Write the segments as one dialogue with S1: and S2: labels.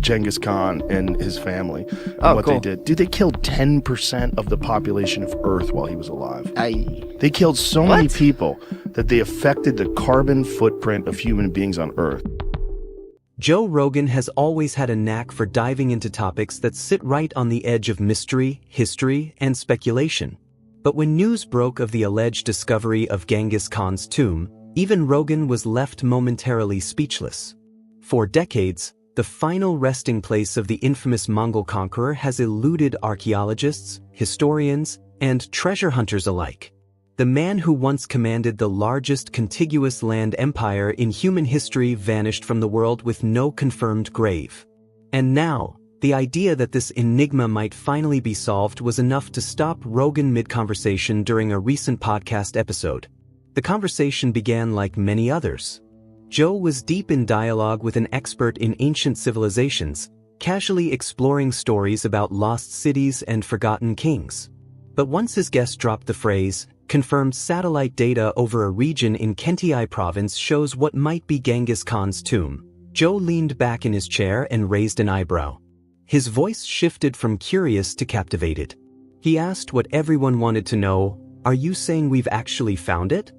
S1: Genghis Khan and his family and
S2: Oh,
S1: what
S2: cool.
S1: they did. Dude, they killed 10% of the population of Earth while he was alive. They killed so many people that they affected the carbon footprint of human beings on Earth.
S3: Joe Rogan has always had a knack for diving into topics that sit right on the edge of mystery, history, and speculation. But when news broke of the alleged discovery of Genghis Khan's tomb, even Rogan was left momentarily speechless. For decades, the final resting place of the infamous Mongol conqueror has eluded archaeologists, historians, and treasure hunters alike. The man who once commanded the largest contiguous land empire in human history vanished from the world with no confirmed grave. And now, the idea that this enigma might finally be solved was enough to stop Rogan mid-conversation during a recent podcast episode. The conversation began like many others. Joe was deep in dialogue with an expert in ancient civilizations, casually exploring stories about lost cities and forgotten kings. But once his guest dropped the phrase, confirmed satellite data over a region in Kentai province shows what might be Genghis Khan's tomb, Joe leaned back in his chair and raised an eyebrow. His voice shifted from curious to captivated. He asked what everyone wanted to know, "Are you saying we've actually found it?"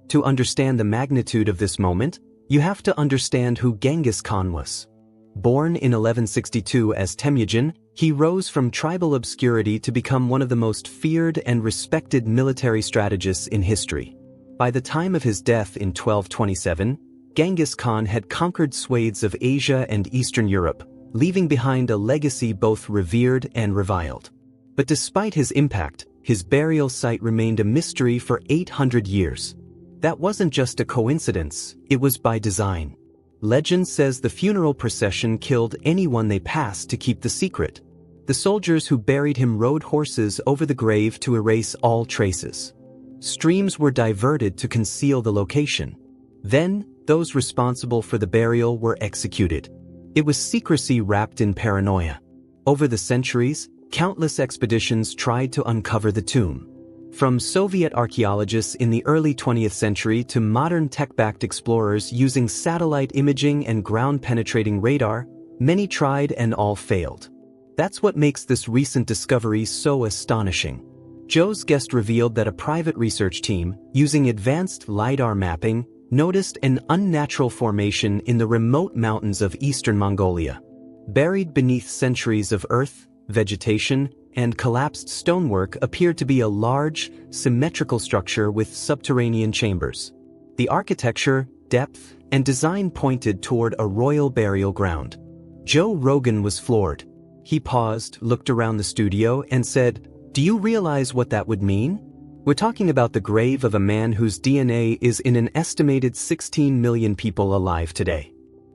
S3: To understand the magnitude of this moment, you have to understand who Genghis Khan was. Born in 1162 as Temujin, he rose from tribal obscurity to become one of the most feared and respected military strategists in history. By the time of his death in 1227, Genghis Khan had conquered swathes of Asia and Eastern Europe, leaving behind a legacy both revered and reviled. But despite his impact, his burial site remained a mystery for 800 years. That wasn't just a coincidence, it was by design. Legend says the funeral procession killed anyone they passed to keep the secret. The soldiers who buried him rode horses over the grave to erase all traces. Streams were diverted to conceal the location. Then, those responsible for the burial were executed. It was secrecy wrapped in paranoia. Over the centuries, countless expeditions tried to uncover the tomb. From Soviet archaeologists in the early 20th century to modern tech-backed explorers using satellite imaging and ground-penetrating radar, many tried and all failed. That's what makes this recent discovery so astonishing. Joe's guest revealed that a private research team, using advanced LiDAR mapping, noticed an unnatural formation in the remote mountains of eastern Mongolia. Buried beneath centuries of earth, vegetation, and collapsed stonework appeared to be a large, symmetrical structure with subterranean chambers. The architecture, depth, and design pointed toward a royal burial ground. Joe Rogan was floored. He paused, looked around the studio, and said, "Do you realize what that would mean? We're talking about the grave of a man whose DNA is in an estimated 16 million people alive today.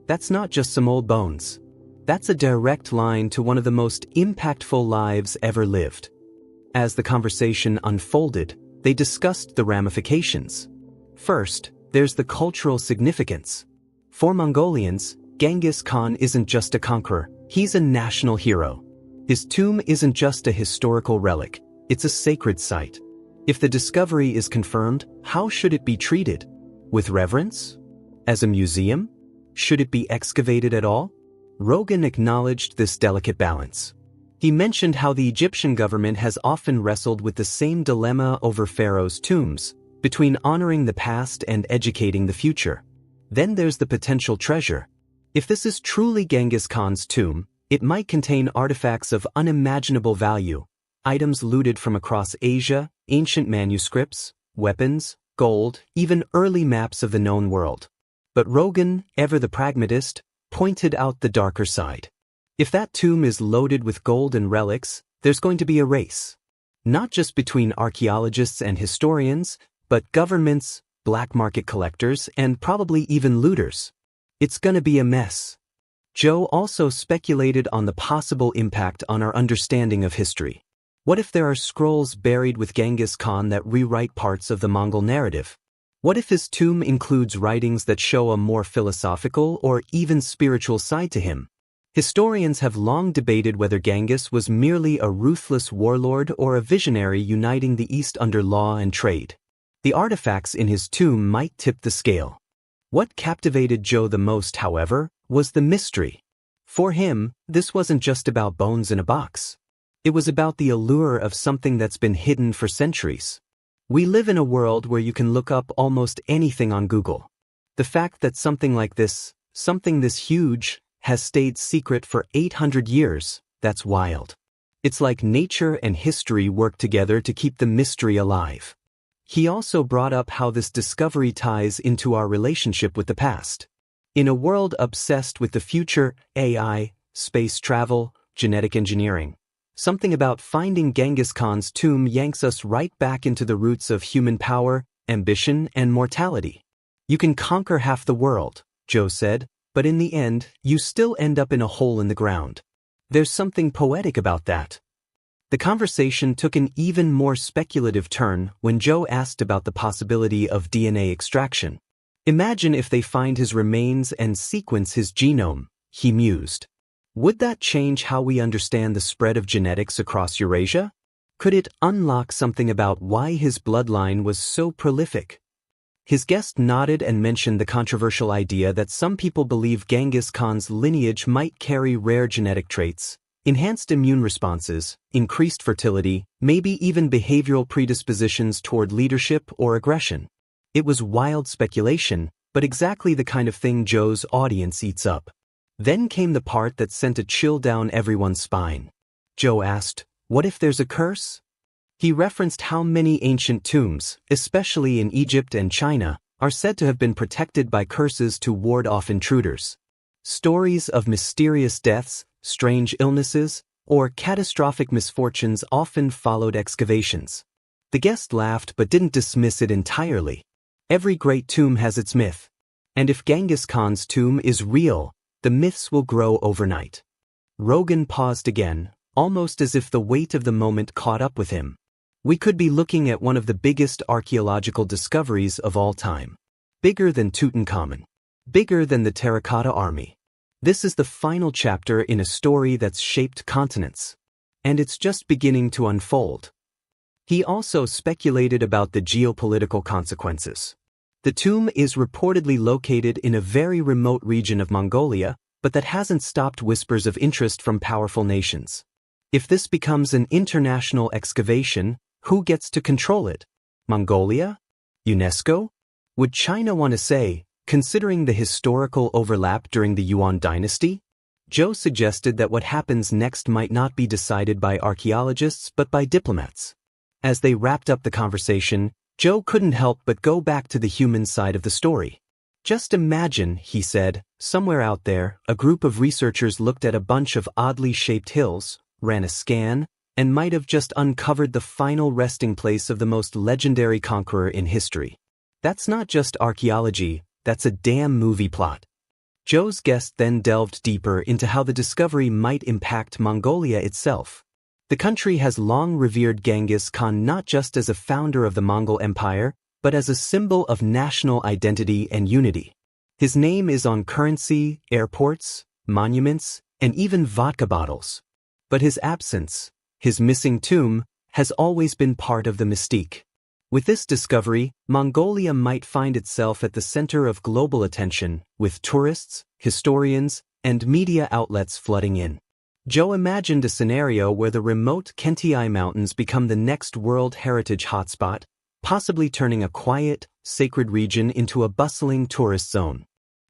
S3: That's not just some old bones. That's a direct line to one of the most impactful lives ever lived." As the conversation unfolded, they discussed the ramifications. First, there's the cultural significance. For Mongolians, Genghis Khan isn't just a conqueror, he's a national hero. His tomb isn't just a historical relic, it's a sacred site. If the discovery is confirmed, how should it be treated? With reverence? As a museum? Should it be excavated at all? Rogan acknowledged this delicate balance. He mentioned how the Egyptian government has often wrestled with the same dilemma over pharaohs' tombs, between honoring the past and educating the future. Then there's the potential treasure. If this is truly Genghis Khan's tomb, it might contain artifacts of unimaginable value, items looted from across Asia, ancient manuscripts, weapons, gold, even early maps of the known world. But Rogan, ever the pragmatist, pointed out the darker side. If that tomb is loaded with gold and relics, there's going to be a race. Not just between archaeologists and historians, but governments, black market collectors, and probably even looters. It's gonna be a mess. Joe also speculated on the possible impact on our understanding of history. What if there are scrolls buried with Genghis Khan that rewrite parts of the Mongol narrative? What if his tomb includes writings that show a more philosophical or even spiritual side to him? Historians have long debated whether Genghis was merely a ruthless warlord or a visionary uniting the East under law and trade. The artifacts in his tomb might tip the scale. What captivated Joe the most, however, was the mystery. For him, this wasn't just about bones in a box. It was about the allure of something that's been hidden for centuries. We live in a world where you can look up almost anything on Google. The fact that something like this, something this huge, has stayed secret for 800 years, that's wild. It's like nature and history work together to keep the mystery alive. He also brought up how this discovery ties into our relationship with the past. In a world obsessed with the future, AI, space travel, genetic engineering, something about finding Genghis Khan's tomb yanks us right back into the roots of human power, ambition, and mortality. You can conquer half the world, Joe said, but in the end, you still end up in a hole in the ground. There's something poetic about that. The conversation took an even more speculative turn when Joe asked about the possibility of DNA extraction. Imagine if they find his remains and sequence his genome, he mused. Would that change how we understand the spread of genetics across Eurasia? Could it unlock something about why his bloodline was so prolific? His guest nodded and mentioned the controversial idea that some people believe Genghis Khan's lineage might carry rare genetic traits, enhanced immune responses, increased fertility, maybe even behavioral predispositions toward leadership or aggression. It was wild speculation, but exactly the kind of thing Joe's audience eats up. Then came the part that sent a chill down everyone's spine. Joe asked, "What if there's a curse?" He referenced how many ancient tombs, especially in Egypt and China, are said to have been protected by curses to ward off intruders. Stories of mysterious deaths, strange illnesses, or catastrophic misfortunes often followed excavations. The guest laughed but didn't dismiss it entirely. Every great tomb has its myth. And if Genghis Khan's tomb is real, the myths will grow overnight. Rogan paused again, almost as if the weight of the moment caught up with him. We could be looking at one of the biggest archaeological discoveries of all time. Bigger than Tutankhamun. Bigger than the Terracotta Army. This is the final chapter in a story that's shaped continents. And it's just beginning to unfold. He also speculated about the geopolitical consequences. The tomb is reportedly located in a very remote region of Mongolia, but that hasn't stopped whispers of interest from powerful nations. If this becomes an international excavation, who gets to control it? Mongolia? UNESCO? Would China want to say, considering the historical overlap during the Yuan dynasty? Joe suggested that what happens next might not be decided by archaeologists but by diplomats. As they wrapped up the conversation, Joe couldn't help but go back to the human side of the story. Just imagine, he said, somewhere out there, a group of researchers looked at a bunch of oddly shaped hills, ran a scan, and might have just uncovered the final resting place of the most legendary conqueror in history. That's not just archaeology, that's a damn movie plot. Joe's guest then delved deeper into how the discovery might impact Mongolia itself. The country has long revered Genghis Khan not just as a founder of the Mongol Empire, but as a symbol of national identity and unity. His name is on currency, airports, monuments, and even vodka bottles. But his absence, his missing tomb, has always been part of the mystique. With this discovery, Mongolia might find itself at the center of global attention, with tourists, historians, and media outlets flooding in. Joe imagined a scenario where the remote Kentai Mountains become the next World Heritage hotspot, possibly turning a quiet, sacred region into a bustling tourist zone.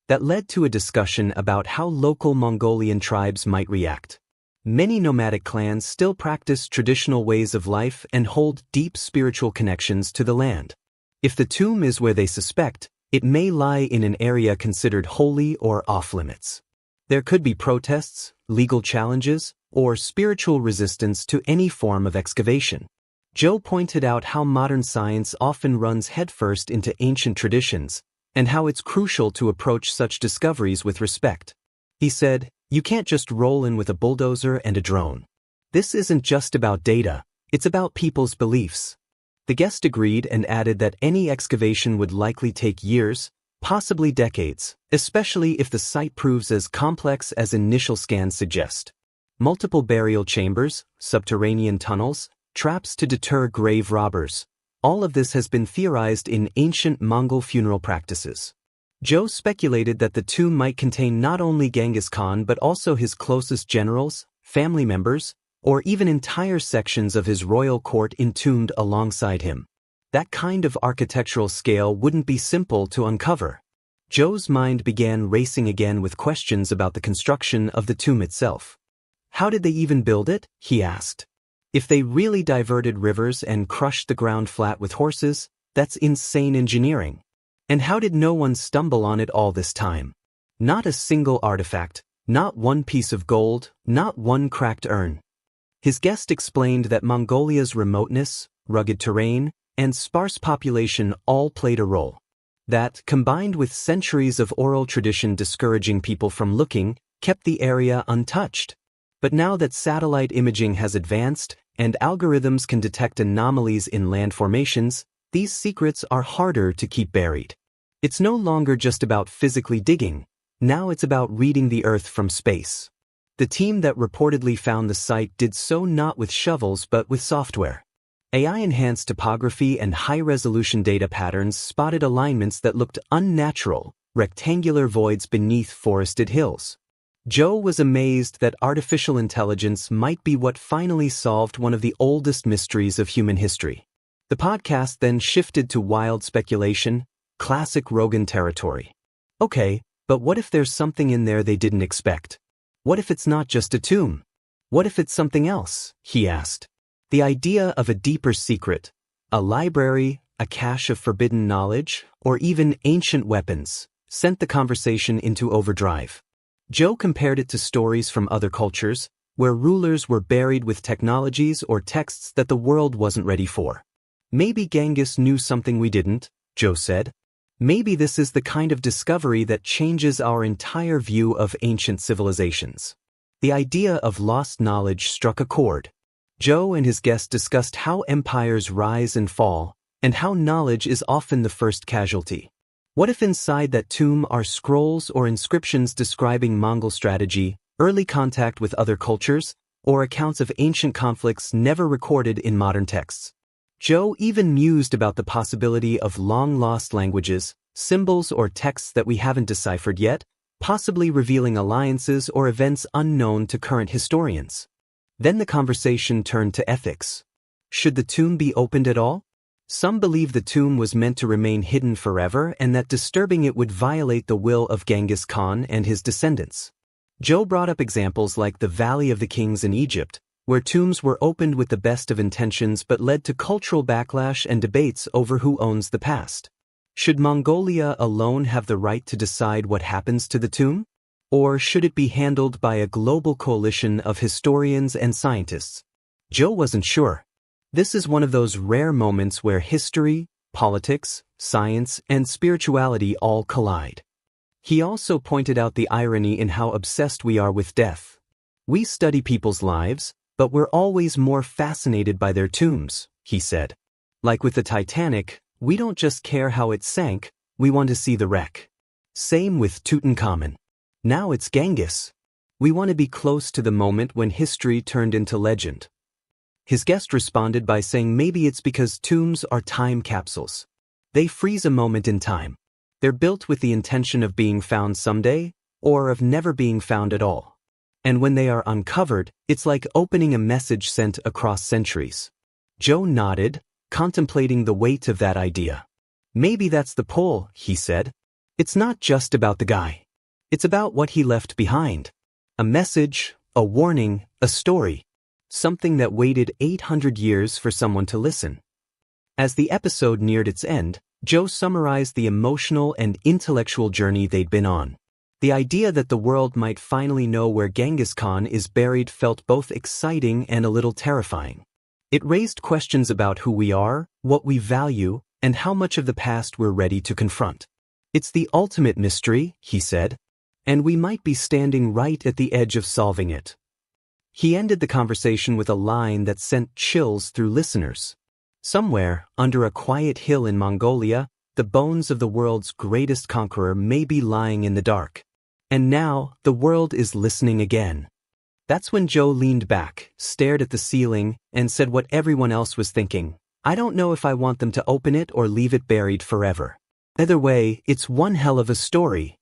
S3: That led to a discussion about how local Mongolian tribes might react. Many nomadic clans still practice traditional ways of life and hold deep spiritual connections to the land. If the tomb is where they suspect, it may lie in an area considered holy or off-limits. There could be protests, legal challenges, or spiritual resistance to any form of excavation. Joe pointed out how modern science often runs headfirst into ancient traditions, and how it's crucial to approach such discoveries with respect. He said, "You can't just roll in with a bulldozer and a drone. This isn't just about data, it's about people's beliefs." The guest agreed and added that any excavation would likely take years, possibly decades, especially if the site proves as complex as initial scans suggest. Multiple burial chambers, subterranean tunnels, traps to deter grave robbers. All of this has been theorized in ancient Mongol funeral practices. Joe speculated that the tomb might contain not only Genghis Khan but also his closest generals, family members, or even entire sections of his royal court entombed alongside him. That kind of architectural scale wouldn't be simple to uncover. Joe's mind began racing again with questions about the construction of the tomb itself. How did they even build it? He asked. If they really diverted rivers and crushed the ground flat with horses, that's insane engineering. And how did no one stumble on it all this time? Not a single artifact, not one piece of gold, not one cracked urn. His guest explained that Mongolia's remoteness, rugged terrain, and sparse population all played a role. That, combined with centuries of oral tradition discouraging people from looking, kept the area untouched. But now that satellite imaging has advanced, and algorithms can detect anomalies in land formations, these secrets are harder to keep buried. It's no longer just about physically digging, now it's about reading the Earth from space. The team that reportedly found the site did so not with shovels but with software. AI-enhanced topography and high-resolution data patterns spotted alignments that looked unnatural, rectangular voids beneath forested hills. Joe was amazed that artificial intelligence might be what finally solved one of the oldest mysteries of human history. The podcast then shifted to wild speculation, classic Rogan territory. Okay, but what if there's something in there they didn't expect? What if it's not just a tomb? What if it's something else? He asked. The idea of a deeper secret, a library, a cache of forbidden knowledge, or even ancient weapons, sent the conversation into overdrive. Joe compared it to stories from other cultures, where rulers were buried with technologies or texts that the world wasn't ready for. Maybe Genghis knew something we didn't, Joe said. Maybe this is the kind of discovery that changes our entire view of ancient civilizations. The idea of lost knowledge struck a chord. Joe and his guest discussed how empires rise and fall, and how knowledge is often the first casualty. What if inside that tomb are scrolls or inscriptions describing Mongol strategy, early contact with other cultures, or accounts of ancient conflicts never recorded in modern texts? Joe even mused about the possibility of long-lost languages, symbols or texts that we haven't deciphered yet, possibly revealing alliances or events unknown to current historians. Then the conversation turned to ethics. Should the tomb be opened at all? Some believe the tomb was meant to remain hidden forever and that disturbing it would violate the will of Genghis Khan and his descendants. Joe brought up examples like the Valley of the Kings in Egypt, where tombs were opened with the best of intentions but led to cultural backlash and debates over who owns the past. Should Mongolia alone have the right to decide what happens to the tomb? Or should it be handled by a global coalition of historians and scientists? Joe wasn't sure. This is one of those rare moments where history, politics, science, and spirituality all collide. He also pointed out the irony in how obsessed we are with death. We study people's lives, but we're always more fascinated by their tombs, he said. Like with the Titanic, we don't just care how it sank, we want to see the wreck. Same with Tutankhamun. Now it's Genghis. We want to be close to the moment when history turned into legend. His guest responded by saying maybe it's because tombs are time capsules. They freeze a moment in time. They're built with the intention of being found someday, or of never being found at all. And when they are uncovered, it's like opening a message sent across centuries. Joe nodded, contemplating the weight of that idea. Maybe that's the pull, he said. It's not just about the guy. It's about what he left behind. A message, a warning, a story. Something that waited 800 years for someone to listen. As the episode neared its end, Joe summarized the emotional and intellectual journey they'd been on. The idea that the world might finally know where Genghis Khan is buried felt both exciting and a little terrifying. It raised questions about who we are, what we value, and how much of the past we're ready to confront. It's the ultimate mystery, he said, and we might be standing right at the edge of solving it. He ended the conversation with a line that sent chills through listeners. Somewhere, under a quiet hill in Mongolia, the bones of the world's greatest conqueror may be lying in the dark. And now, the world is listening again. That's when Joe leaned back, stared at the ceiling, and said what everyone else was thinking. I don't know if I want them to open it or leave it buried forever. Either way, it's one hell of a story.